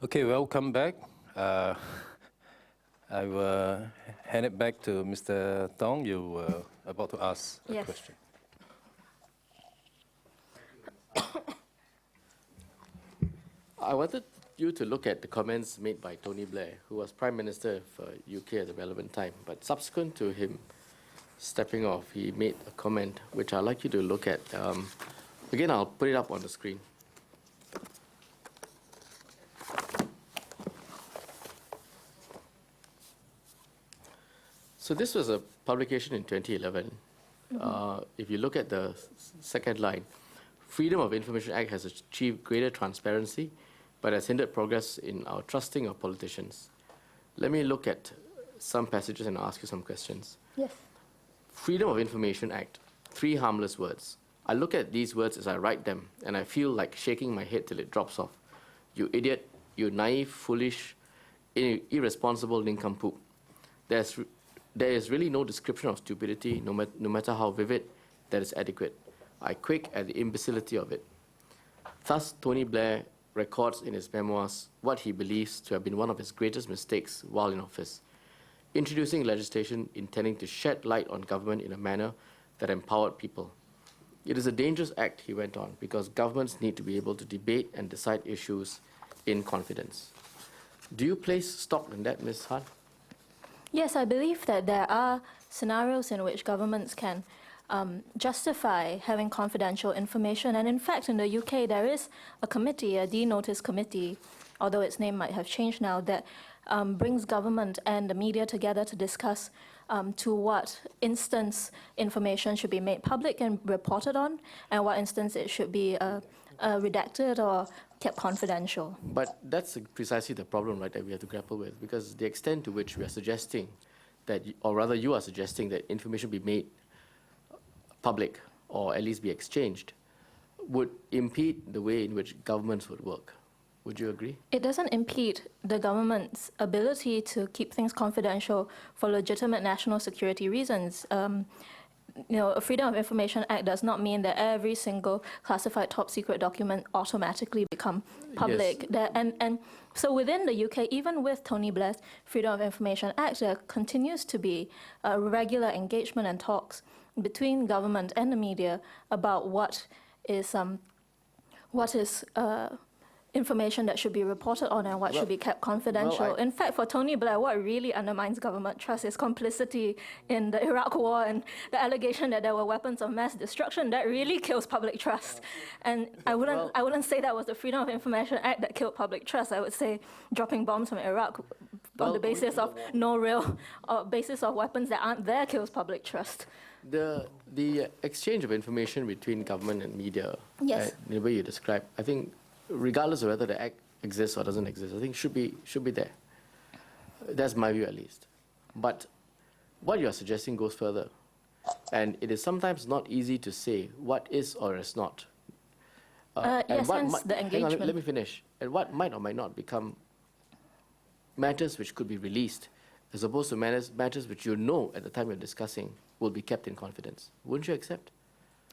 Okay, welcome back. I will hand it back to Mr. Tong. You were about to ask a question. I wanted you to look at the comments made by Tony Blair, who was Prime Minister of UK at the relevant time. But subsequent to him stepping off, he made a comment which I'd like you to look at. Again, I'll put it up on the screen. So this was a publication in 2011. If you look at the second line, Freedom of Information Act has achieved greater transparency, but has hindered progress in our trusting of politicians. Let me look at some passages and ask you some questions. Yes. Freedom of Information Act, 3 harmless words. I look at these words as I write them, and I feel like shaking my head till it drops off. You idiot, you naive, foolish, irresponsible nincompoop. There is really no description of stupidity, no matter how vivid, that is adequate. I quake at the imbecility of it. Thus, Tony Blair records in his memoirs what he believes to have been one of his greatest mistakes while in office, introducing legislation intending to shed light on government in a manner that empowered people. It is a dangerous act, he went on, because governments need to be able to debate and decide issues in confidence. Do you place stock in that, Ms. Han? Yes, I believe that there are scenarios in which governments can justify having confidential information. And in fact, in the UK, there is a committee, a de-notice committee, although its name might have changed now, that brings government and the media together to discuss to what instance information should be made public and reported on, and what instance it should be redacted or kept confidential. But that's precisely the problem, right, that we have to grapple with, because the extent to which we are suggesting that, or rather you are suggesting that information be made public, or at least be exchanged, would impede the way in which governments would work. Would you agree? It doesn't impede the government's ability to keep things confidential for legitimate national security reasons. A Freedom of Information Act does not mean that every single classified top secret document automatically become public. Yes. And so within the UK, even with Tony Blair's Freedom of Information Act, there continues to be regular engagement and talks between government and the media about what is information that should be reported on and what should be kept confidential. In fact, for Tony Blair, what really undermines government trust is complicity in the Iraq War and the allegation that there were weapons of mass destruction. That really kills public trust. And I wouldn't say that was the Freedom of Information Act that killed public trust. I would say dropping bombs from Iraq on the basis of no real basis of weapons that aren't there kills public trust. The exchange of information between government and media, yes, the way you describe, I think, regardless of whether the act exists or doesn't exist, I think should be there. That's my view, at least. But what you are suggesting goes further, and it is sometimes not easy to say what is or is not. Yes, hence the engagement. Hang on, let me finish. And what might or might not become matters which could be released, as opposed to matters which you know at the time you're discussing will be kept in confidence. Wouldn't you accept?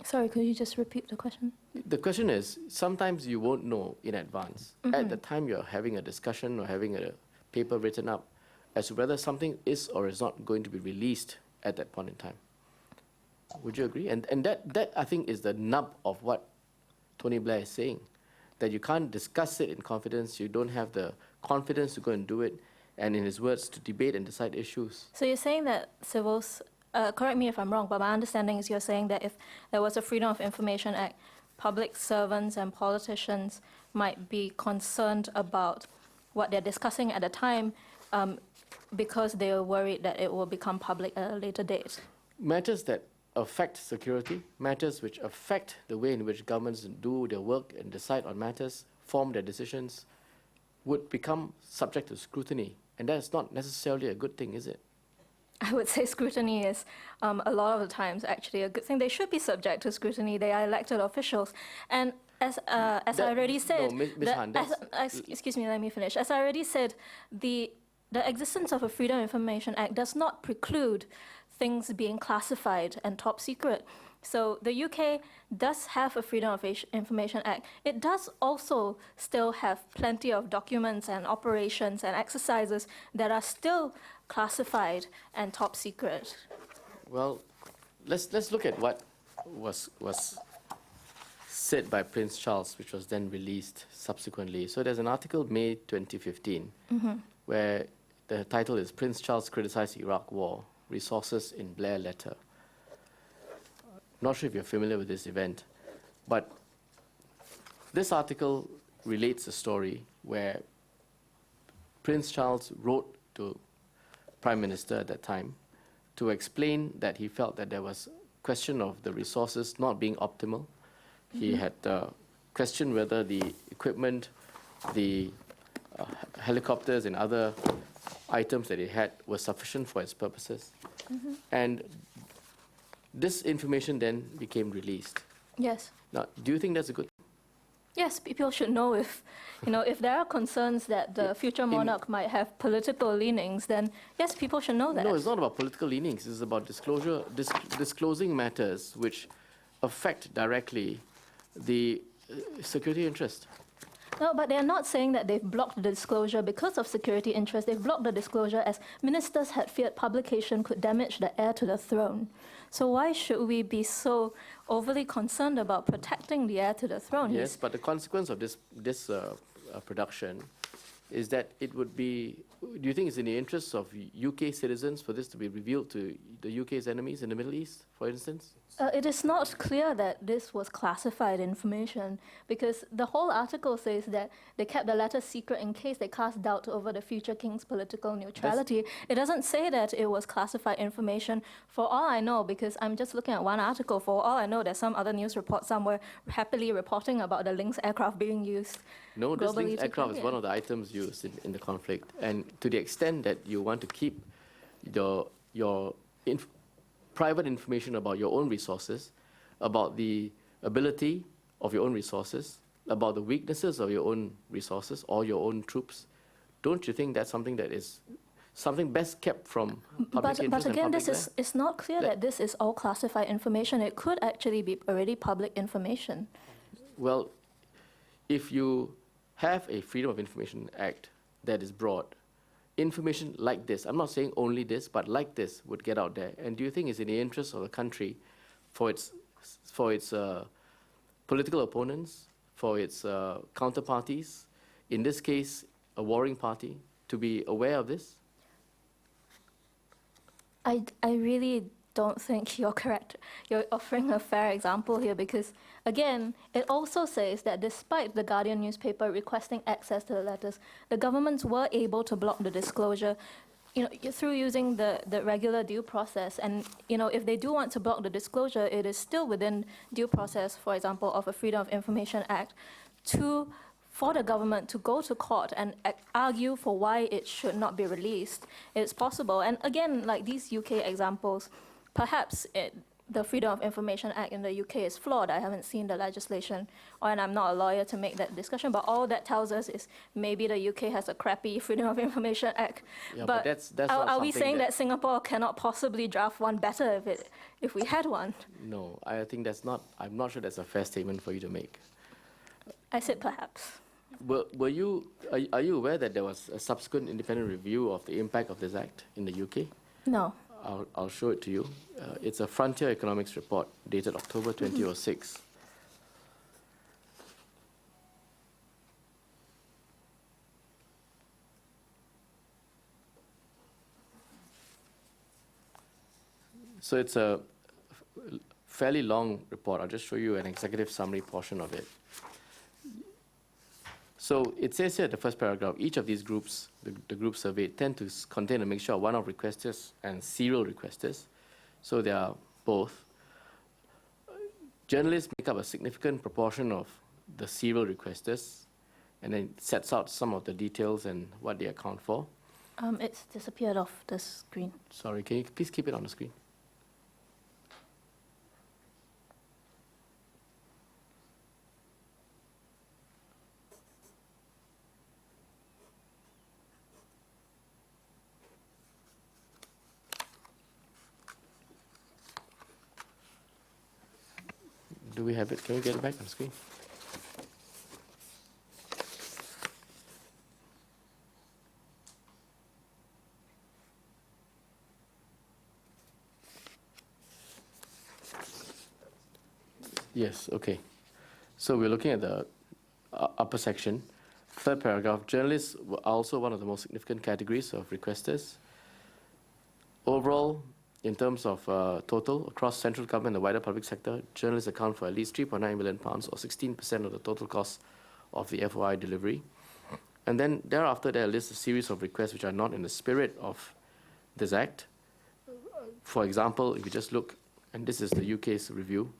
Sorry, could you just repeat the question? The question is, sometimes you won't know in advance, at the time you're having a discussion or having a paper written up, as to whether something is or is not going to be released at that point in time. Would you agree? And that, I think, is the nub of what Tony Blair is saying, that you can't discuss it in confidence, you don't have the confidence to go and do it, and in his words, to debate and decide issues. So you're saying that civils, correct me if I'm wrong, but my understanding is you're saying that if there was a Freedom of Information Act, public servants and politicians might be concerned about what they're discussing at the time because they are worried that it will become public at a later date. Matters that affect security, matters which affect the way in which governments do their work and decide on matters, form their decisions, would become subject to scrutiny. And that's not necessarily a good thing, is it? I would say scrutiny is a lot of the times actually a good thing. They should be subject to scrutiny. They are elected officials. And as I already said, no, Ms. Han, excuse me, let me finish. As I already said, the existence of a Freedom of Information Act does not preclude things being classified and top secret. So the UK does have a Freedom of Information Act. It does also still have plenty of documents and operations and exercises that are still classified and top secret. Well, let's look at what was said by Prince Charles, which was then released subsequently. So there's an article, May 2015, where the title is Prince Charles Criticized Iraq War, Resources in Blair Letter. Not sure if you're familiar with this event, but this article relates a story where Prince Charles wrote to Prime Minister at that time to explain that he felt that there was question of the resources not being optimal. He had questioned whether the equipment, the helicopters and other items that he had were sufficient for its purposes. And this information then became released. Yes. Now, do you think that's a good thing? Yes, people should know if, if there are concerns that the future monarch might have political leanings, then yes, people should know that. No, it's not about political leanings. It's about disclosure, disclosing matters which affect directly the security interest. No, but they're not saying that they've blocked the disclosure because of security interest. They've blocked the disclosure as ministers had feared publication could damage the heir to the throne. So why should we be so overly concerned about protecting the heir to the throne? Yes, but the consequence of this production is that it would be, do you think it's in the interests of UK citizens for this to be revealed to the UK's enemies in the Middle East, for instance? It is not clear that this was classified information because the whole article says that they kept the letter secret in case they cast doubt over the future king's political neutrality. It doesn't say that it was classified information. For all I know, because I'm just looking at one article, for all I know, there's some other news report somewhere happily reporting about the Lynx aircraft being used. No, this globally Lynx to aircraft is one of the items used in the conflict. And to the extent that you want to keep your private information about your own resources, about the ability of your own resources, about the weaknesses of your own resources or your own troops, don't you think that's something that is something best kept from public interest? But again, this it's not clear that this is all classified information. It could actually be already public information. Well, if you have a Freedom of Information Act that is broad, information like this, I'm not saying only this, but like this would get out there. And do you think it's in the interest of the country for its political opponents, for its counterparties, in this case, a warring party, to be aware of this? I really don't think you're correct. You're offering a fair example here because, again, it also says that despite the Guardian newspaper requesting access to the letters, the governments were able to block the disclosure through using the regular due process. And, if they do want to block the disclosure, it is still within due process, for example, of a Freedom of Information Act, for the government to go to court and argue for why it should not be released. It's possible. And again, like these UK examples, perhaps the Freedom of Information Act in the UK is flawed. I haven't seen the legislation, and I'm not a lawyer to make that discussion, but all that tells us is maybe the UK has a crappy Freedom of Information Act. Yeah, but that's are we saying that Singapore cannot possibly draft one better if we had one? No, I think I'm not sure that's a fair statement for you to make. I said perhaps. Are you aware that there was a subsequent independent review of the impact of this act in the UK? No. I'll show it to you. It's a Frontier Economics report dated October 2006. So it's a fairly long report. I'll just show you an executive summary portion of it. So it says here at the first paragraph, each of these groups, the groups surveyed, tend to contain a mixture of one-off requesters and serial requesters. So they are both. Journalists make up a significant proportion of the serial requesters, and then it sets out some of the details and what they account for. It's disappeared off the screen. Sorry, can you please keep it on the screen? Do we have it? Can we get it back on screen? Yes, okay. So we're looking at the upper section. Third paragraph, journalists are also one of the most significant categories of requesters. Overall, in terms of total, across central government and the wider public sector, journalists account for at least £3.9 million, or 16% of the total cost of the FOI delivery. And then thereafter, there lists a series of requests which are not in the spirit of this Act. For example, if you just look, and this is the UK's review,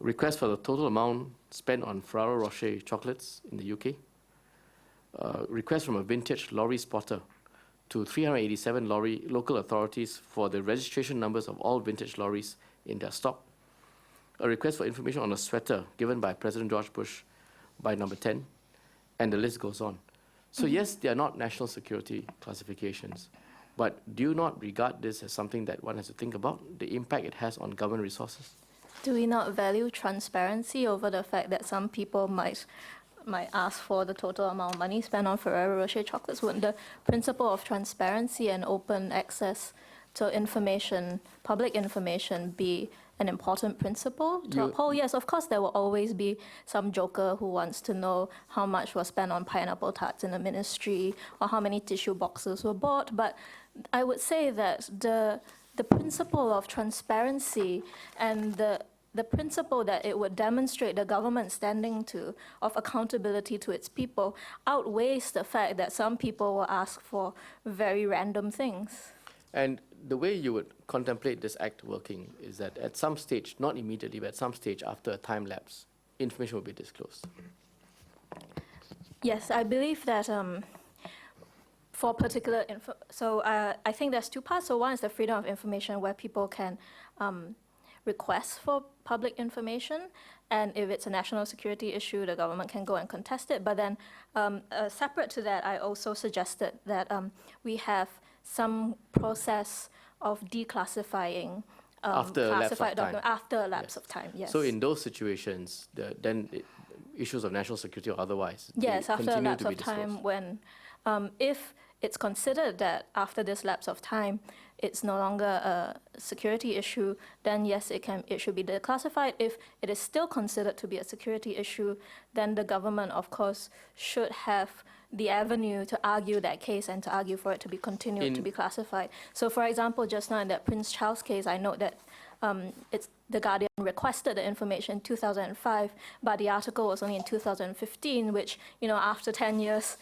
request for the total amount spent on Ferrero Rocher chocolates in the UK, request from a vintage lorry spotter to 387 local authorities for the registration numbers of all vintage lorries in their stock, a request for information on a sweater given by President George Bush by number 10, and the list goes on. So yes, they are not national security classifications, but do you not regard this as something that one has to think about, the impact it has on government resources? Do we not value transparency over the fact that some people might ask for the total amount of money spent on Ferrero Rocher chocolates? Wouldn't the principle of transparency and open access to information, public information, be an important principle to uphold? Yes, of course, there will always be some joker who wants to know how much was spent on pineapple tarts in the ministry or how many tissue boxes were bought. But I would say that the principle of transparency and the principle that it would demonstrate the government's standing of accountability to its people outweighs the fact that some people will ask for very random things. And the way you would contemplate this Act working is that at some stage, not immediately, but at some stage after a time lapse, information will be disclosed. Yes, I believe that for particular I think there's two parts. So one is the freedom of information, where people can request for public information, and if it's a national security issue, the government can go and contest it. But then separate to that, I also suggested that we have some process of declassifying After a lapse of classified time. documents after a lapse of time, yes. So in those situations, issues of national security or otherwise, yes, they after a continue lapse to be of time, disclosed. when if it's considered that after this lapse of time it's no longer a security issue, then yes, it should be declassified. If it is still considered to be a security issue, then the government, of course, should have the avenue to argue that case and to argue for it to be continued to be classified. So, for example, just now in that Prince Charles case, I note that the Guardian requested the information in 2005, but the article was only in 2015, which, after 10 years,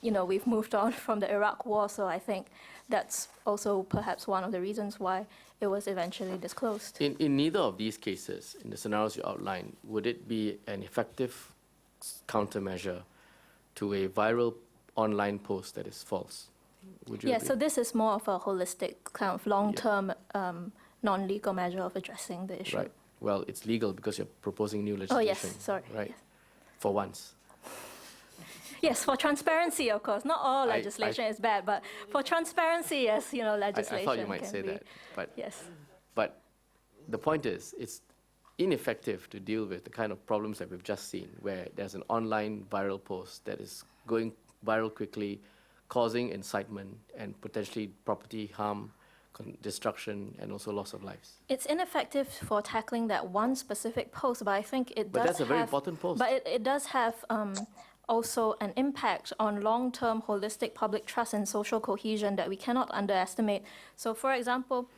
we've moved on from the Iraq War, so I think that's also perhaps one of the reasons why it was eventually disclosed. In neither of these cases, in the scenarios you outlined, would it be an effective countermeasure to a viral online post that is false? Would you agree? So this is more of a holistic kind of long-term non-legal measure of addressing the issue. Right. Well, it's legal because you're proposing new legislation. Oh, yes, sorry. Right. Yes. For once. Yes, for transparency, of course. Not all legislation is bad, but for transparency, yes, legislation I thought you might can say be, that. But, yes. but the point is, it's ineffective to deal with the kind of problems that we've just seen, where there's an online viral post that is going viral quickly, causing incitement and potentially property harm, destruction, and also loss of lives. It's ineffective for tackling that one specific post, but I think it does But that's a very important post. But it does have also an impact on long-term holistic public trust and social cohesion that we cannot underestimate. So, for example,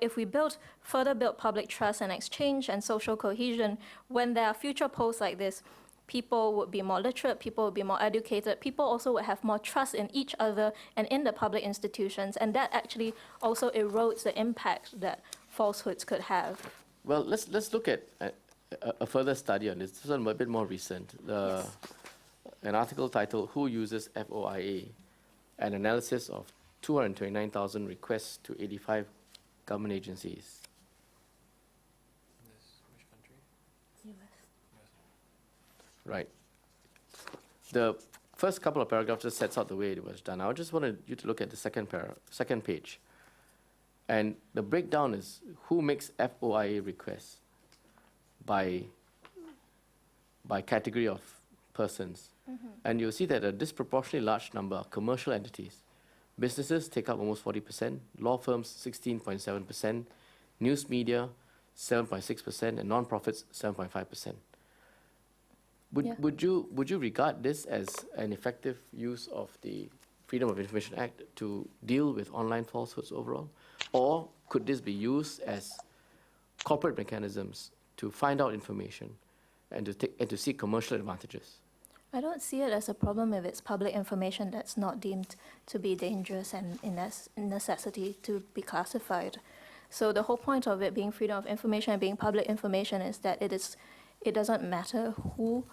if we further build public trust and exchange and social cohesion, when there are future posts like this, people would be more literate, people would be more educated, people also would have more trust in each other and in the public institutions, and that actually also erodes the impact that falsehoods could have. Well, let's look at a further study on this. This is a bit more recent. Yes. An article titled, "Who Uses FOIA? An Analysis of 229,000 Requests to 85 Government Agencies." Which country? Right. The first couple of paragraphs just sets out the way it was done. I just wanted you to look at the second page. And the breakdown is who makes FOIA requests. by category of persons. And you'll see that a disproportionately large number are commercial entities. Businesses take up almost 40%, law firms 16.7%, news media 7.6%, and non-profits 7.5%. Would you regard this as an effective use of the Freedom of Information Act to deal with online falsehoods overall? Or could this be used as corporate mechanisms to find out information and to seek commercial advantages? I don't see it as a problem if it's public information that's not deemed to be dangerous and in necessity to be classified. So the whole point of it being freedom of information and being public information is that it doesn't matter who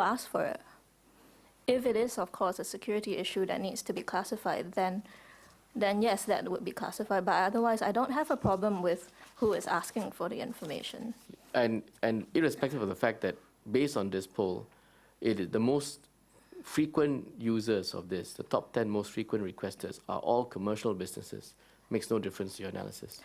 asks for it. If it is, of course, a security issue that needs to be classified, then yes, that would be classified. But otherwise, I don't have a problem with who is asking for the information. And irrespective of the fact that, based on this poll, the most frequent users of this, the top 10 most frequent requesters, are all commercial businesses. Makes no difference to your analysis.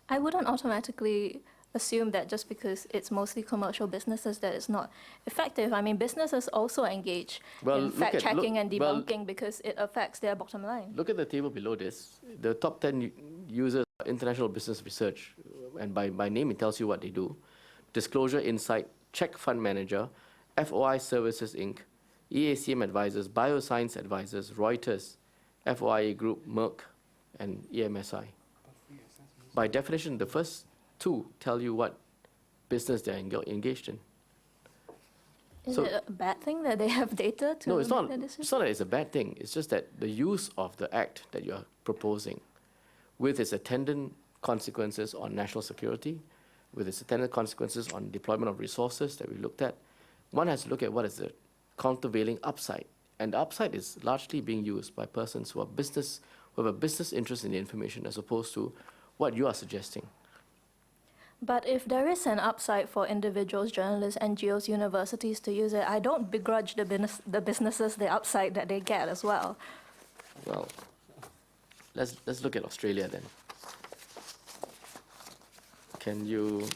I wouldn't automatically assume that just because it's mostly commercial businesses that it's not effective. I mean, businesses also engage in fact-checking and debunking because it affects their bottom line. Look at the table below this. The top 10 users are International Business Research, and by name it tells you what they do. Disclosure Insight, Check Fund Manager, FOI Services Inc., EACM Advisors, Bioscience Advisors, Reuters, FOIA Group, Merck, and EMSI. By definition, the first two tell you what business they're engaged in. Is it a bad thing that they have data to No, it's make not. the decision? It's not that it's a bad thing. It's just that the use of the act that you're proposing, with its attendant consequences on national security, with its attendant consequences on deployment of resources that we looked at, one has to look at what is the countervailing upside. And the upside is largely being used by persons who have a business interest in the information as opposed to what you are suggesting. But if there is an upside for individuals, journalists, NGOs, universities to use it, I don't begrudge the businesses the upside that they get as well. Well, let's look at Australia then. Can you...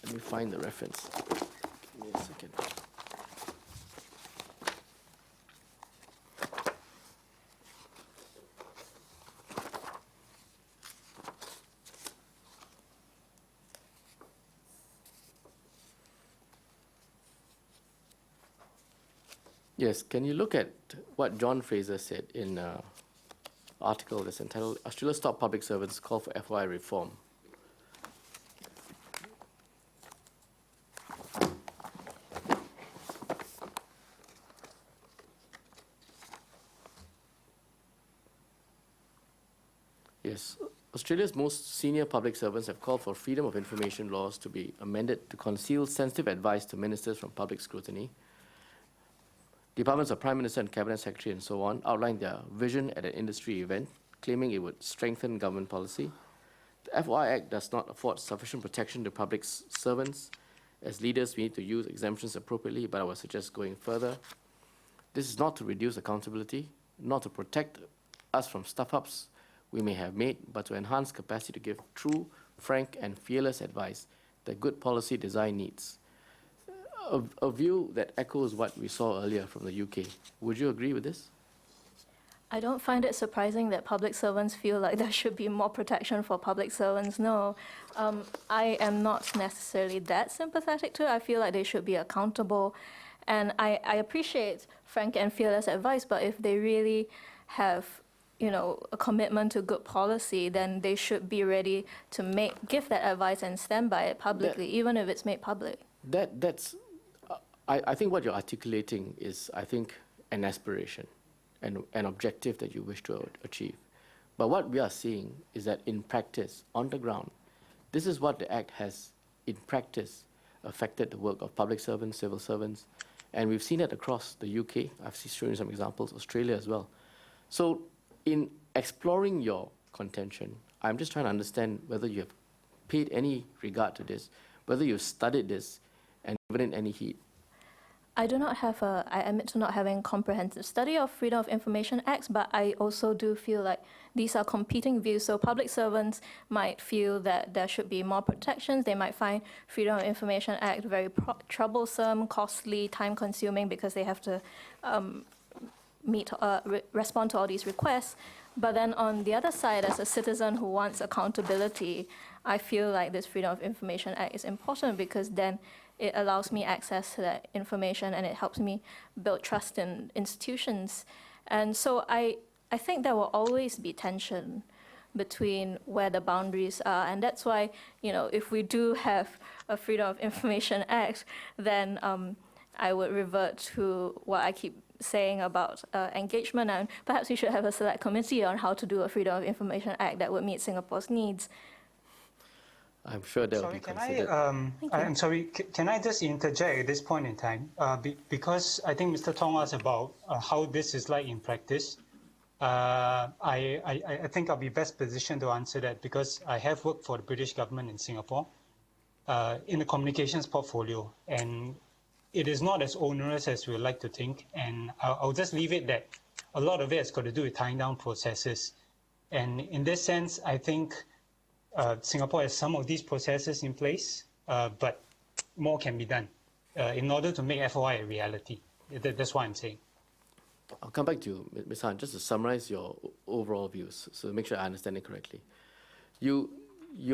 Let me find the reference. Give me a second. Yes, can you look at what John Fraser said in an article that's entitled, Australia's Top Public Servants Call for FOI Reform? Yes, Australia's most senior public servants have called for freedom of information laws to be amended to conceal sensitive advice to ministers from public scrutiny. Departments of Prime Minister and Cabinet Secretary and so on outlined their vision at an industry event, claiming it would strengthen government policy. The FOI Act does not afford sufficient protection to public servants. As leaders, we need to use exemptions appropriately, but I would suggest going further. This is not to reduce accountability, not to protect us from stuff-ups we may have made, but to enhance capacity to give true, frank, and fearless advice that good policy design needs. A view that echoes what we saw earlier from the UK. Would you agree with this? I don't find it surprising that public servants feel like there should be more protection for public servants. No, I am not necessarily that sympathetic to it. I feel like they should be accountable. And I appreciate frank and fearless advice, but if they really have a commitment to good policy, then they should be ready to give that advice and stand by it publicly, even if it's made public. I think what you're articulating is, I think, an aspiration and an objective that you wish to achieve. But what we are seeing is that in practice, on the ground, this is what the Act has, in practice, affected the work of public servants, civil servants, and we've seen it across the UK. I've shown you some examples, Australia as well. So in exploring your contention, I'm just trying to understand whether you have paid any regard to this, whether you've studied this and given it any heed. I do not have I admit to not having comprehensive study of Freedom of Information Acts, but I also do feel like these are competing views. So public servants might feel that there should be more protections. They might find Freedom of Information Act very troublesome, costly, time-consuming because they have to respond to all these requests. But then on the other side, as a citizen who wants accountability, I feel like this Freedom of Information Act is important because then it allows me access to that information and it helps me build trust in institutions. And so I think there will always be tension between where the boundaries are. And that's why, if we do have a Freedom of Information Act, then I would revert to what I keep saying about engagement, and perhaps we should have a select committee on how to do a Freedom of Information Act that would meet Singapore's needs. I'm sure that will be considered. I'm sorry, can I just interject at this point in time? Because I think Mr. Tong asked about how this is like in practice. I think I'll be best positioned to answer that because I have worked for the British government in Singapore in the communications portfolio, and it is not as onerous as we would like to think. And I'll just leave it that a lot of it has got to do with tying down processes. And in this sense, I think Singapore has some of these processes in place, but more can be done in order to make FOI a reality. That's what I'm saying. I'll come back to you, Ms. Han, just to summarize your overall views, so make sure I understand it correctly. You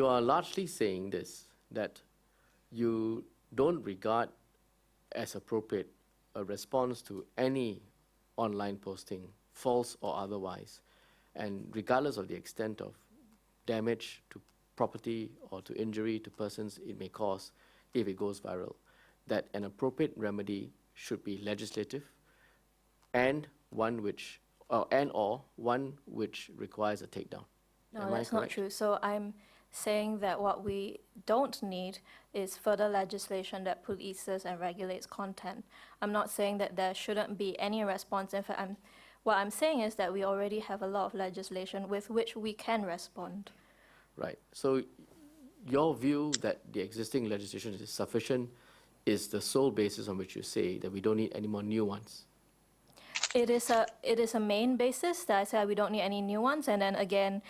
are largely saying this, that you don't regard as appropriate a response to any online posting, false or otherwise, and regardless of the extent of damage to property or to injury to persons it may cause if it goes viral, that an appropriate remedy should be legislative and one which requires a takedown. No, that's not true. So I'm saying that what we don't need is further legislation that polices and regulates content. I'm not saying that there shouldn't be any response. In fact, what I'm saying is that we already have a lot of legislation with which we can respond. Right. So your view that the existing legislation is sufficient is the sole basis on which you say that we don't need any more new ones. It is a main basis that I say we don't need any new ones. And then again,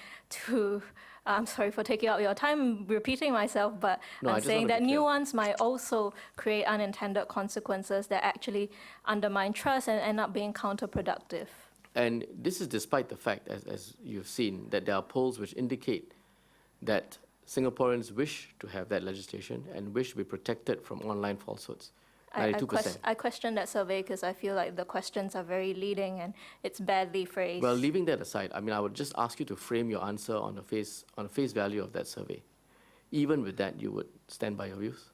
I'm sorry for taking up your time repeating myself, but I'm saying that new ones might also create unintended consequences that actually undermine trust and end up being counterproductive. And this is despite the fact, as you've seen, that there are polls which indicate that Singaporeans wish to have that legislation and wish to be protected from online falsehoods. 92%. I question that survey because I feel like the questions are very leading and it's badly phrased. Well, leaving that aside, I would just ask you to frame your answer on the face value of that survey. Even with that, you would stand by your views?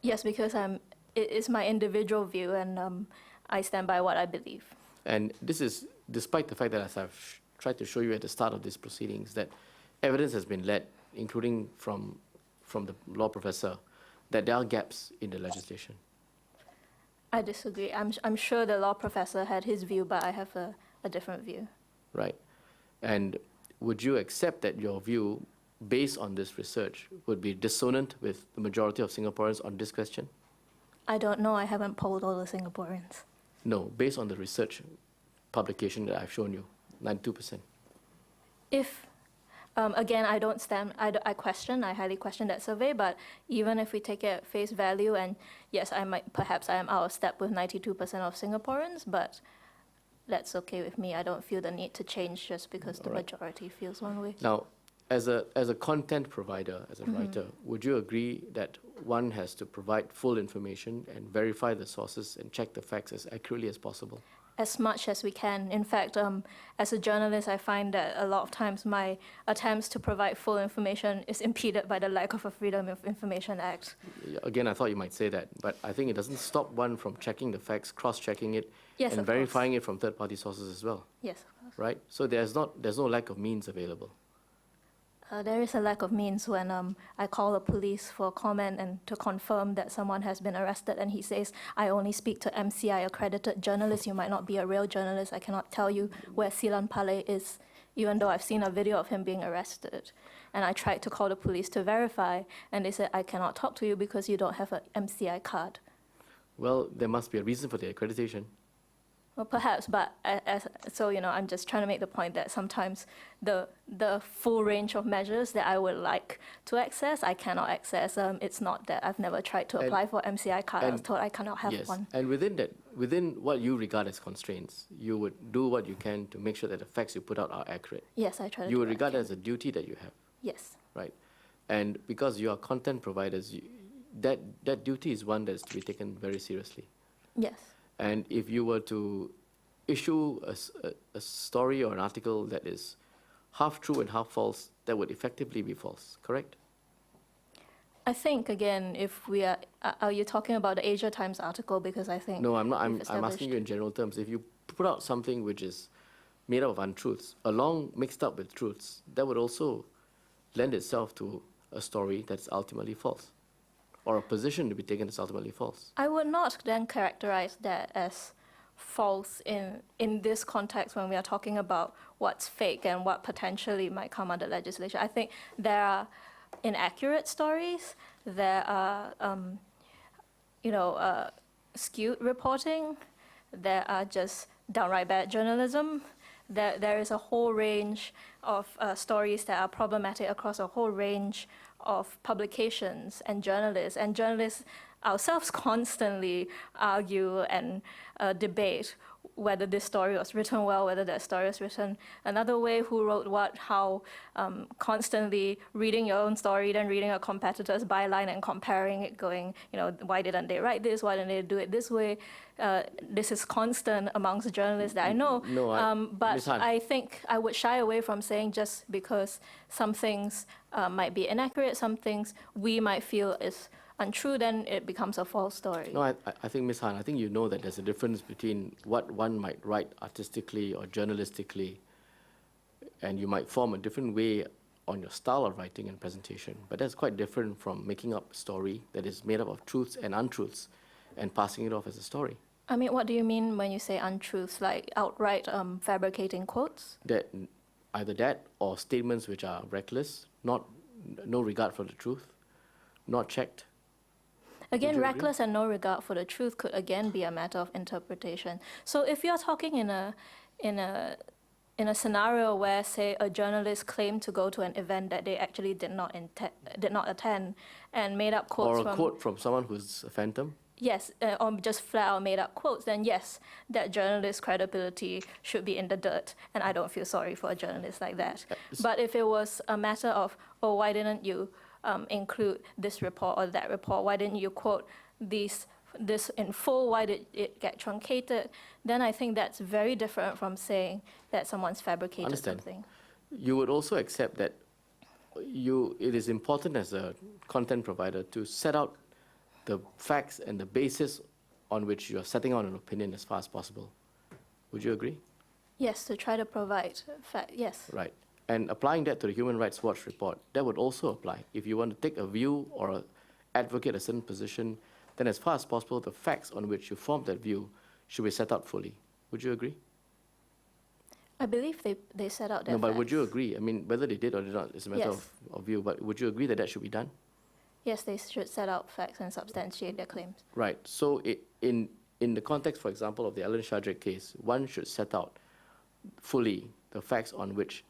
Yes, because it is my individual view and I stand by what I believe. And this is despite the fact that, as I've tried to show you at the start of these proceedings, that evidence has been led, including from the law professor, that there are gaps in the legislation. I disagree. I'm sure the law professor had his view, but I have a different view. Right. And would you accept that your view, based on this research, would be dissonant with the majority of Singaporeans on this question? I don't know. I haven't polled all the Singaporeans. No, based on the research publication that I've shown you, 92%. Again, I highly question that survey, but even if we take it at face value, and yes, perhaps I am out of step with 92% of Singaporeans, but that's okay with me. I don't feel the need to change just because the majority feels one way. Now, as a content provider, as a writer, would you agree that one has to provide full information and verify the sources and check the facts as accurately as possible? As much as we can. In fact, as a journalist, I find that a lot of times my attempts to provide full information is impeded by the lack of a Freedom of Information Act. Again, I thought you might say that, but I think it doesn't stop one from checking the facts, cross-checking it, yes, and verifying it from third-party sources as well. Yes, of course. Right? So there's no lack of means available. There is a lack of means when I call the police for comment and to confirm that someone has been arrested, and he says, I only speak to MCI accredited journalists. You might not be a real journalist. I cannot tell you where Silan Pale is, even though I've seen a video of him being arrested. And I tried to call the police to verify, and they said, I cannot talk to you because you don't have an MCI card. Well, there must be a reason for the accreditation. Well, perhaps, but so, I'm just trying to make the point that sometimes the full range of measures that I would like to access, I cannot access. It's not that I've never tried to apply for MCI card. I was told I cannot have Yes, one. and within what you regard as constraints, you would do what you can to make sure that the facts you put out are accurate. Yes, I try to You do would what I regard it can. as a duty that you have, Yes. right? And because you are content providers, that duty is one that is to be taken very seriously. Yes. And if you were to issue a story or an article that is half true and half false, that would effectively be false, correct? I think, again, if we are you talking about the Asia Times article? Because I think No, I'm not. we've I'm asking you in general terms. If you put out something which is made up of untruths, mixed up with truths, that would also lend itself to a story that's ultimately false, or a position to be taken as ultimately false. I would not then characterize that as false in this context when we are talking about what's fake and what potentially might come under legislation. I think there are inaccurate stories, there are skewed reporting, there are just downright bad journalism. There is a whole range of stories that are problematic across a whole range of publications and journalists ourselves constantly argue and debate whether this story was written well, whether that story was written another way, who wrote what, how, constantly reading your own story, then reading a competitor's byline and comparing it, going, why didn't they write this? Why didn't they do it this way? This is constant amongst journalists that I know. No, but Ms. Han. I think I would shy away from saying just because some things might be inaccurate, some things we might feel is untrue, then it becomes a false story. No, I think, Ms. Han, I think you know that there's a difference between what one might write artistically or journalistically, and you might form a different way on your style of writing and presentation. But that's quite different from making up a story that is made up of truths and untruths and passing it off as a story. I mean, what do you mean when you say untruths, like outright fabricating quotes? That either that or statements which are reckless, no regard for the truth, not checked. Again, you agree? reckless and no regard for the truth could again be a matter of interpretation. So if you're talking in a scenario where, say, a journalist claimed to go to an event that they actually did not attend and made up quotes Or a quote from someone who's a phantom. Yes, or just flat out made up quotes, then yes, that journalist's credibility should be in the dirt, and I don't feel sorry for a journalist like that. But if it was a matter of, oh, why didn't you include this report or that report? Why didn't you quote this in full? Why did it get truncated? Then I think that's very different from saying that someone's fabricated Understand. something. You would also accept that it is important as a content provider to set out the facts and the basis on which you are setting out an opinion as far as possible. Would you agree? Yes, to try to provide fact. Yes. Right. And applying that to the Human Rights Watch report, that would also apply. If you want to take a view or advocate a certain position, then as far as possible, the facts on which you formed that view should be set out fully. Would you agree? I believe they set out their No, but facts. would you agree? I mean, whether they did or did not is a matter Yes. of view, but would you agree that that should be done? Yes, they should set out facts and substantiate their claims. Right. So in the context, for example, of the Alan Shadrack case, one should set out fully the facts on which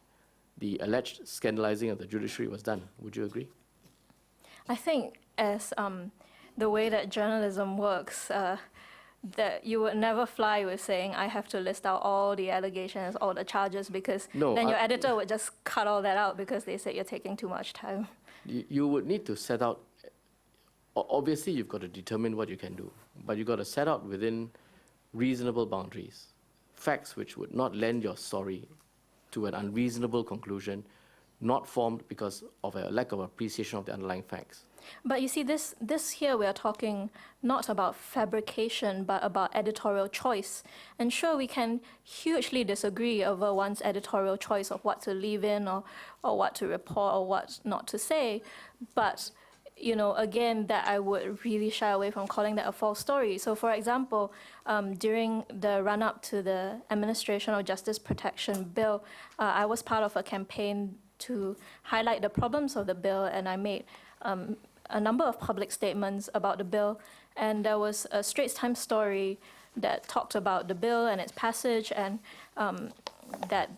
the alleged scandalizing of the judiciary was done. Would you agree? I think as the way that journalism works, that you would never fly with saying, I have to list out all the allegations, all the charges, because No, then your editor would just cut all that out because they said you're taking too much time. You would need to set out, obviously you've got to determine what you can do, but you've got to set out within reasonable boundaries, facts which would not lend your story to an unreasonable conclusion, not formed because of a lack of appreciation of the underlying facts. But you see, this here we are talking not about fabrication, but about editorial choice. And sure, we can hugely disagree over one's editorial choice of what to leave in or what to report or what not to say. But, again, that I would really shy away from calling that a false story. So, for example, during the run-up to the Administration of Justice Protection Bill, I was part of a campaign to highlight the problems of the bill, and I made a number of public statements about the bill, and there was a Straits Times story that talked about the bill and its passage, and that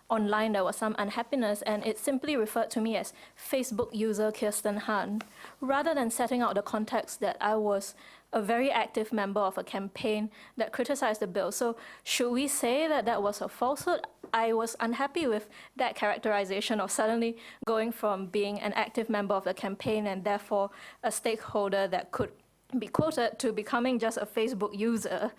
online there was some unhappiness, and it simply referred to me as Facebook user Kirsten Han, rather than setting out the context that I was a very active member of a campaign that criticized the bill. So should we say that that was a falsehood? I was unhappy with that characterization of suddenly going from being an active member of the campaign and therefore a stakeholder that could be quoted to becoming just a Facebook user.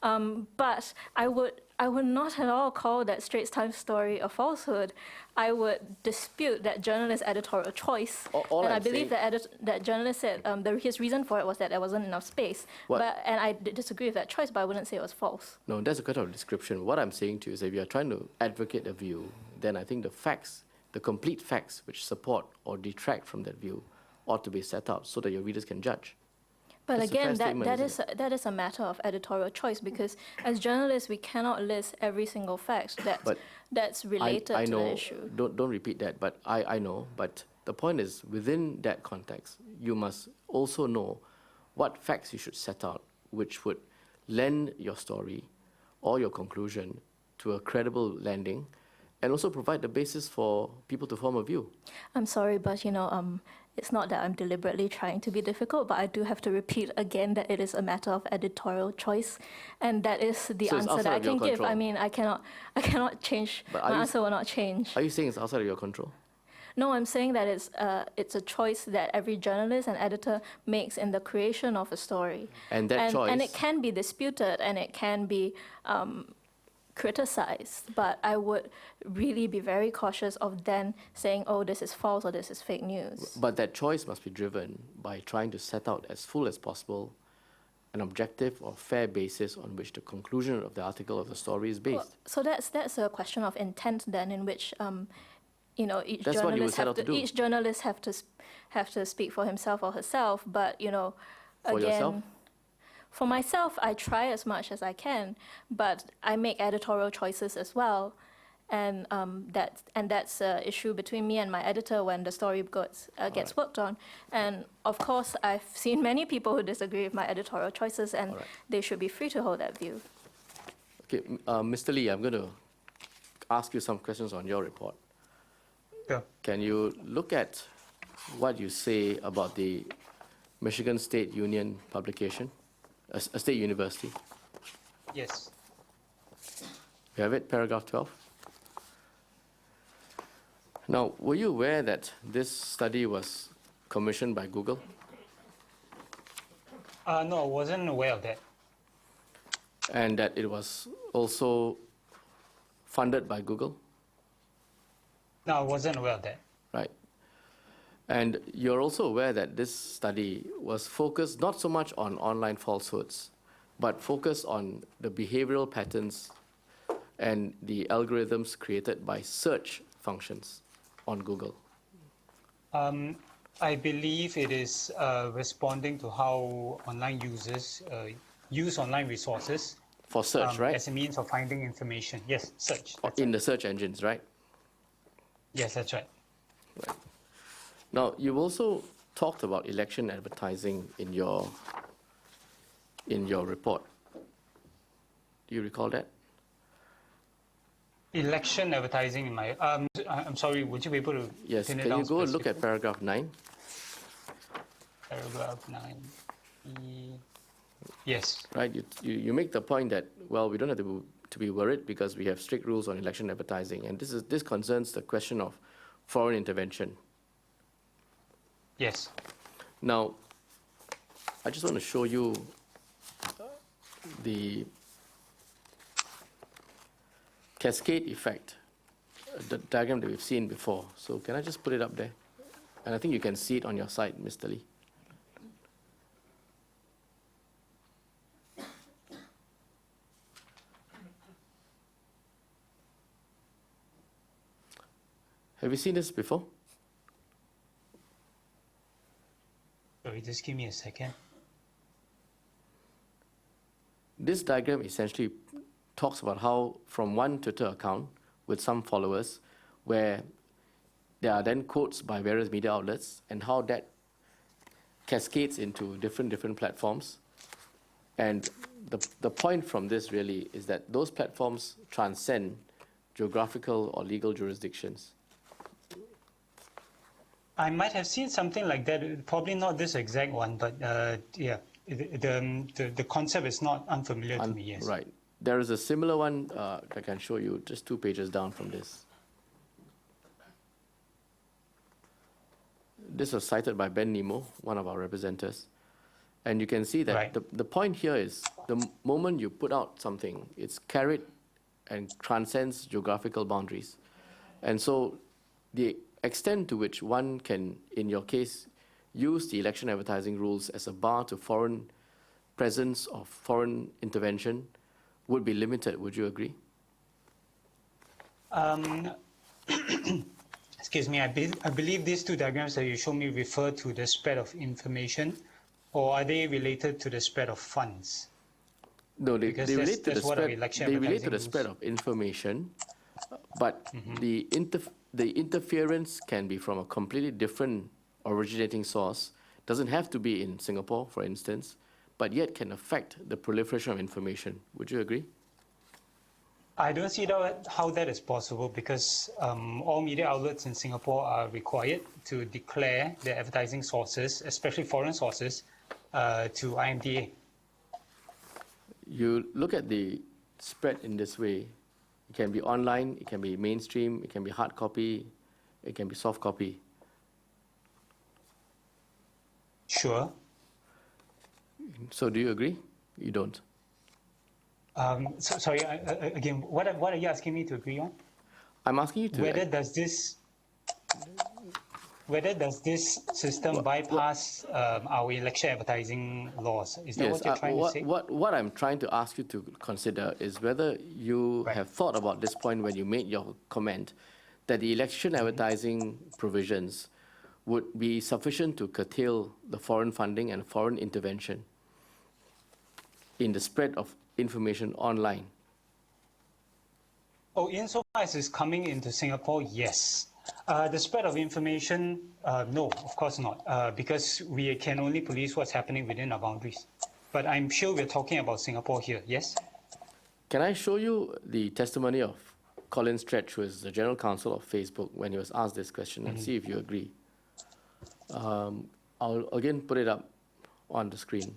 But I would not at all call that Straits Times story a falsehood. I would dispute that journalist's editorial choice. And I believe that journalist said his reason for it was that there wasn't enough space. And I disagree with that choice, but I wouldn't say it was false. No, that's a kind of description. What I'm saying to you is if you're trying to advocate a view, then I think the facts, the complete facts which support or detract from that view ought to be set out so that your readers can judge. But That's again, a fair statement, that is a matter of editorial choice, because as journalists, we cannot list every single fact that's related I to know, the issue. Don't repeat that, but I know. But the point is, within that context, you must also know what facts you should set out, which would lend your story or your conclusion to a credible landing, and also provide the basis for people to form a view. I'm sorry, but it's not that I'm deliberately trying to be difficult, but I do have to repeat again that it is a matter of editorial choice, and that is the So it's answer that I outside of your can give. control. I mean, I cannot change. But My answer will not change. Are you saying it's outside of your control? No, I'm saying that it's a choice that every journalist and editor makes in the creation of a story. And that choice... And it can be disputed, and it can be criticized, but I would really be very cautious of then saying, oh, this is false or this is fake news. But that choice must be driven by trying to set out as full as possible an objective or fair basis on which the conclusion of the article of the story is based. Well, so that's a question of intent then, in which each That's what you would journalist set out to do. each journalist have to speak for himself or herself. But For yourself? For myself, I try as much as I can, but I make editorial choices as well, and that's an issue between me and my editor when the story gets worked on. And of course, I've seen many people who disagree with my editorial choices, and they should be free to hold that view. Okay, Mr. Lee, I'm going to ask you some questions on your report. Sure. Can you look at what you say about the Michigan State Union publication, a state university? Yes. You have it, paragraph 12. Now, were you aware that this study was commissioned by Google? No, I wasn't aware of that. And that it was also funded by Google? No, I wasn't aware of that. Right. And you're also aware that this study was focused not so much on online falsehoods, but focused on the behavioral patterns and the algorithms created by search functions on Google. I believe it is responding to how online users use online resources. For search, right? As a means of finding information. Yes, search. In the search engines, right? Yes, that's right. Right. Now, you've also talked about election advertising in your report. Do you recall that? Election advertising in my... I'm sorry, would you be able to Yes. pin it Can down you go and look at specifically? paragraph 9? Paragraph 9. Yes. Right. You make the point that, well, we don't have to be worried because we have strict rules on election advertising, and this concerns the question of foreign intervention. Yes. Now, I just want to show you the cascade effect, the diagram that we've seen before. So can I just put it up there? And I think you can see it on your side, Mr. Lee. Have you seen this before? Sorry, just give me a second. This diagram essentially talks about how from one Twitter account with some followers, where there are then quotes by various media outlets, and how that cascades into different platforms. And the point from this really is that those platforms transcend geographical or legal jurisdictions. I might have seen something like that, probably not this exact one, but yeah, the concept is not unfamiliar to me, yes. Right. There is a similar one I can show you just 2 pages down from this. This was cited by Ben Nemo, one of our representatives. And you can see that Right. the point here is the moment you put out something, it's carried and transcends geographical boundaries. And so the extent to which one can, in your case, use the election advertising rules as a bar to foreign presence or foreign intervention would be limited. Would you agree? Excuse me, I believe these 2 diagrams that you show me refer to the spread of information, or are they related to the spread of funds? No, they Because relate to the that's what our spread. election They relate to advertising the rules. spread of information, but the interference can be from a completely different originating source. Doesn't have to be in Singapore, for instance, but yet can affect the proliferation of information. Would you agree? I don't see how that is possible because all media outlets in Singapore are required to declare their advertising sources, especially foreign sources, to IMDA. You look at the spread in this way. It can be online, it can be mainstream, it can be hard copy, it can be soft copy. Sure. So do you agree? You don't? Sorry, again, what are you asking me to agree on? I'm asking you to... Whether does this system bypass our election advertising laws? Is that what you're trying to say? What I'm trying to ask you to consider is whether you have thought about this point when you made your comment that the election advertising provisions would be sufficient to curtail the foreign funding and foreign intervention in the spread of information online. Oh, insofar as it's coming into Singapore, yes. The spread of information, no, of course not, because we can only police what's happening within our boundaries. But I'm sure we're talking about Singapore here, yes? Can I show you the testimony of Colin Stretch, who is the general counsel of Facebook, when he was asked this question, and see if you agree? I'll again put it up on the screen.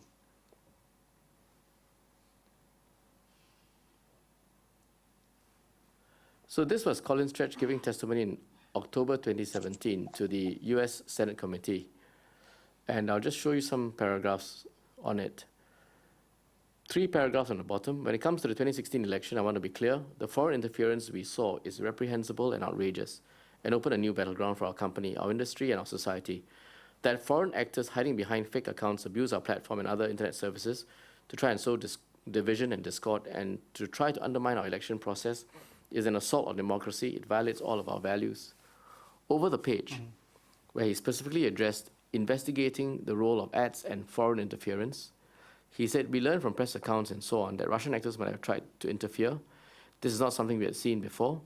So this was Colin Stretch giving testimony in October 2017 to the US Senate Committee. And I'll just show you some paragraphs on it. 3 paragraphs on the bottom. When it comes to the 2016 election, I want to be clear. The foreign interference we saw is reprehensible and outrageous and open a new battleground for our company, our industry, and our society. That foreign actors hiding behind fake accounts abuse our platform and other internet services to try and sow division and discord and to try to undermine our election process is an assault on democracy. It violates all of our values. Over the page, where he specifically addressed investigating the role of ads and foreign interference, he said, we learned from press accounts and so on that Russian actors might have tried to interfere. This is not something we had seen before.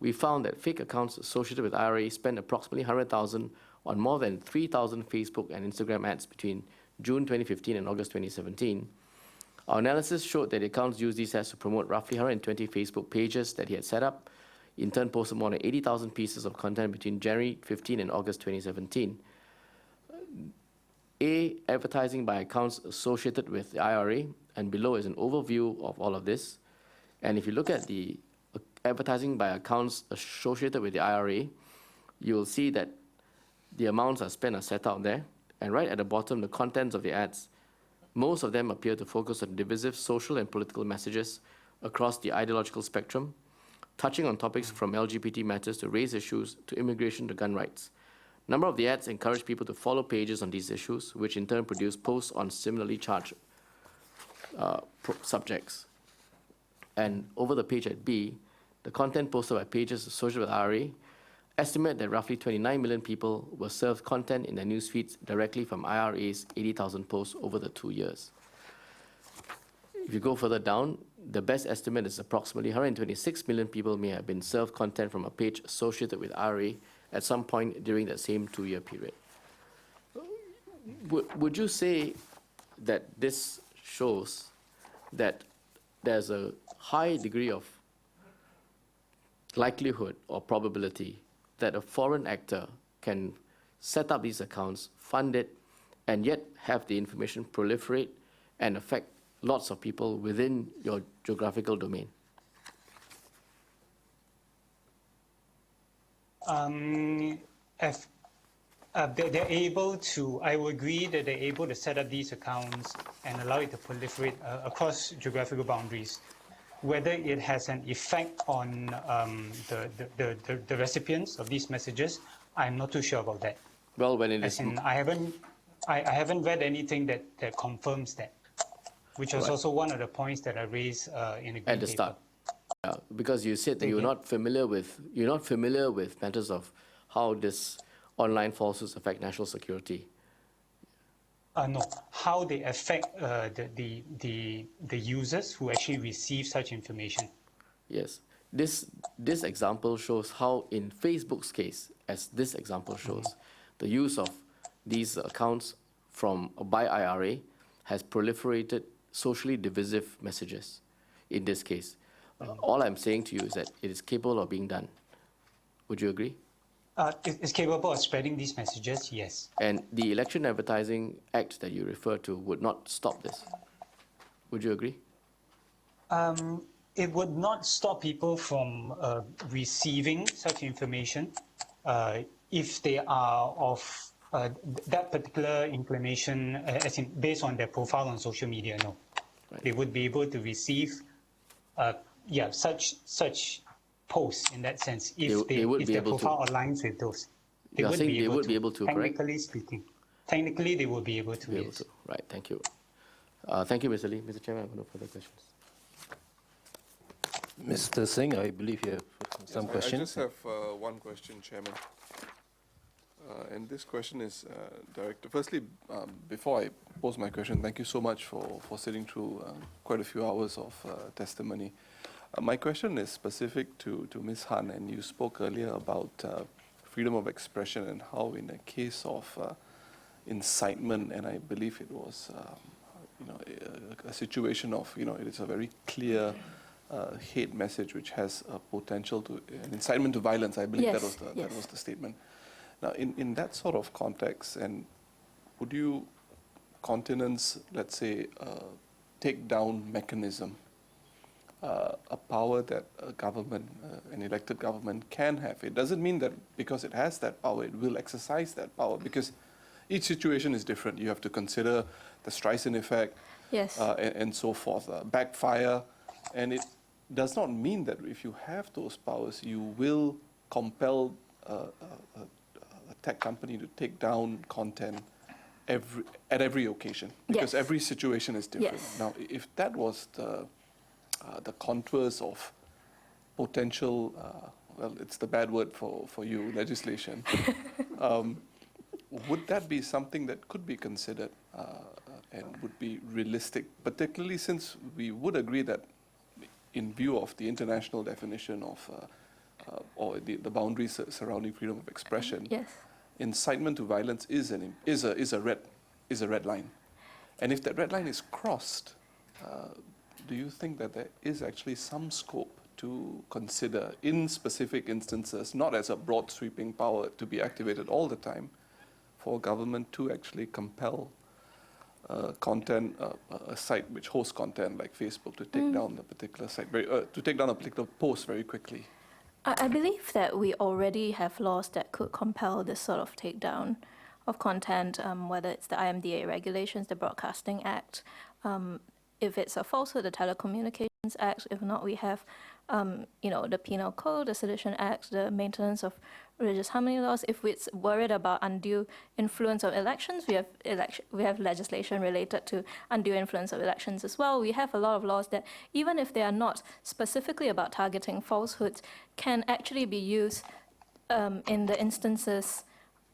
We found that fake accounts associated with IRA spent approximately 100,000 on more than 3,000 Facebook and Instagram ads between June 2015 and August 2017. Our analysis showed that the accounts used these ads to promote roughly 120 Facebook pages that he had set up. In turn, posted more than 80,000 pieces of content between January 15 and August 2017. Advertising by accounts associated with the IRA, and below is an overview of all of this. And if you look at the advertising by accounts associated with the IRA, you will see that the amounts spent are set out there. And right at the bottom, the contents of the ads, most of them appear to focus on divisive social and political messages across the ideological spectrum, touching on topics from LGBT matters to race issues to immigration to gun rights. A number of the ads encourage people to follow pages on these issues, which in turn produce posts on similarly charged subjects. And over the page at B, the content posted by pages associated with IRA estimate that roughly 29 million people were served content in their news feeds directly from IRA's 80,000 posts over the 2 years. If you go further down, the best estimate is approximately 126 million people may have been served content from a page associated with IRA at some point during that same 2-year period. Would you say that this shows that there's a high degree of likelihood or probability that a foreign actor can set up these accounts, fund it, and yet have the information proliferate and affect lots of people within your geographical domain? If they're able to, I would agree that they're able to set up these accounts and allow it to proliferate across geographical boundaries. Whether it has an effect on the recipients of these messages, I'm not too sure about that. Well, when it As is... in, I haven't read anything that confirms that, which was Right. also one of the points that I raised in the green At the paper. start. Because you said that you're not familiar with matters of how this online falsehoods affect national security. No, how they affect the users who actually receive such information. Yes. This example shows how, in Facebook's case, as this example shows, the use of these accounts by IRA has proliferated socially divisive messages in this case. All I'm saying to you is that it is capable of being done. Would you agree? It's capable of spreading these messages, yes. And the Election Advertising Act that you refer to would not stop this. Would you agree? It would not stop people from receiving such information if they are of that particular inclination, as in based on their profile on social media. No, Right. they would be able to receive, such posts in that sense if They would if be their able to. profile aligns with those. You are saying they would be able to, correct? Technically speaking, technically they will be able to. Be able Yes. to. Right. Thank you. Thank you, Mr. Lee. Mr. Chairman, I have no further questions. Mr. Singh, I believe you have some I questions. just have one question, Chairman. And this question is directed. Firstly, before I pose my question, thank you so much for sitting through quite a few hours of testimony. My question is specific to Ms. Han, and you spoke earlier about freedom of expression and how in a case of incitement, and I believe it was a situation of, it is a very clear hate message which has a potential to an incitement to violence. I believe Yes, that was the statement. Now, in that sort of context, and would you countenance, let's say, take down mechanism, a power that a government, an elected government can have? It doesn't mean that because it has that power, it will exercise that power, because each situation is different. You have to consider the Streisand effect, Yes. and so forth, backfire, and it does not mean that if you have those powers, you will compel a tech company to take down content at every occasion, because Yes. every situation is different. Yes. Now, if that was the contours of potential, well, it's the bad word for you, legislation, would that be something that could be considered and would be realistic, particularly since we would agree that in view of the international definition of or the boundaries surrounding freedom of expression, Yes. incitement to violence is a red line, and if that red line is crossed, do you think that there is actually some scope to consider in specific instances, not as a broad sweeping power to be activated all the time, for government to actually compel content, a site which hosts content like Facebook to take down a particular site, to take down a particular post very quickly? I believe that we already have laws that could compel this sort of takedown of content, whether it's the IMDA regulations, the Broadcasting Act. If it's a falsehood, the Telecommunications Act. If not, we have, the Penal Code, the Sedition Act, the Maintenance of Religious Harmony laws. If it's worried about undue influence of elections, we have legislation related to undue influence of elections as well. We have a lot of laws that, even if they are not specifically about targeting falsehoods, can actually be used in the instances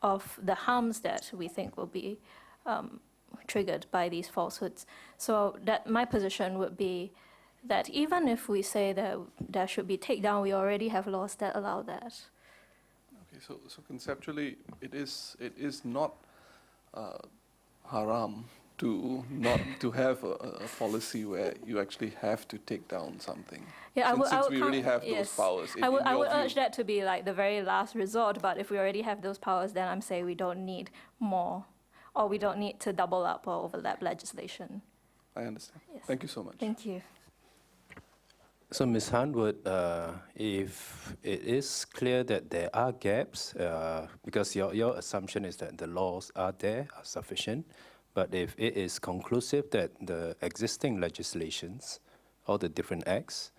of the harms that we think will be triggered by these falsehoods. So that my position would be that even if we say that there should be takedown, we already have laws that allow that. Okay, so conceptually, it is not haram to not to have a policy where you actually have to take down something. Yeah, Since we already have those powers. I would in your urge view- that to be like the very last resort, but if we already have those powers, then I'm saying we don't need more, or we don't need to double up or overlap legislation. I understand. Yes. Thank you so much. Thank you. So, Ms. Hanwood, if it is clear that there are gaps, because your assumption is that the laws are there, are sufficient, but if it is conclusive that the existing legislations, all the different acts,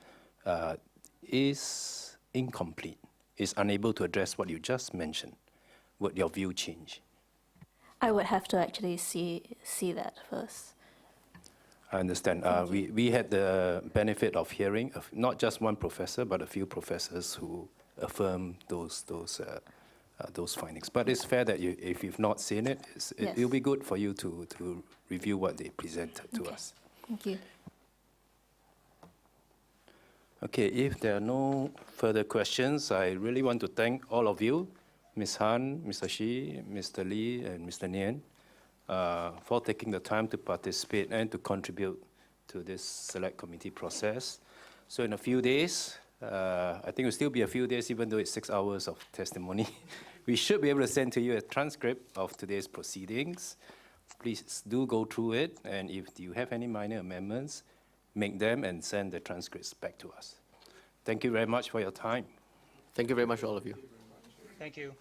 is incomplete, is unable to address what you just mentioned, would your view change? I would have to actually see that first. I understand. We had the benefit of hearing of not just one professor, but a few professors who affirm those findings. But it's fair that if you've not seen it, it'll be good for you to review what they presented to us. Thank you. Okay, if there are no further questions, I really want to thank all of you, Ms. Han, Mr. Shi, Mr. Lee, and Mr. Nian, for taking the time to participate and to contribute to this select committee process. So in a few days, I think it'll still be a few days, even though it's 6 hours of testimony, we should be able to send to you a transcript of today's proceedings. Please do go through it, and if you have any minor amendments, make them and send the transcripts back to us. Thank you very much for your time. Thank you very much, all of you. Thank you.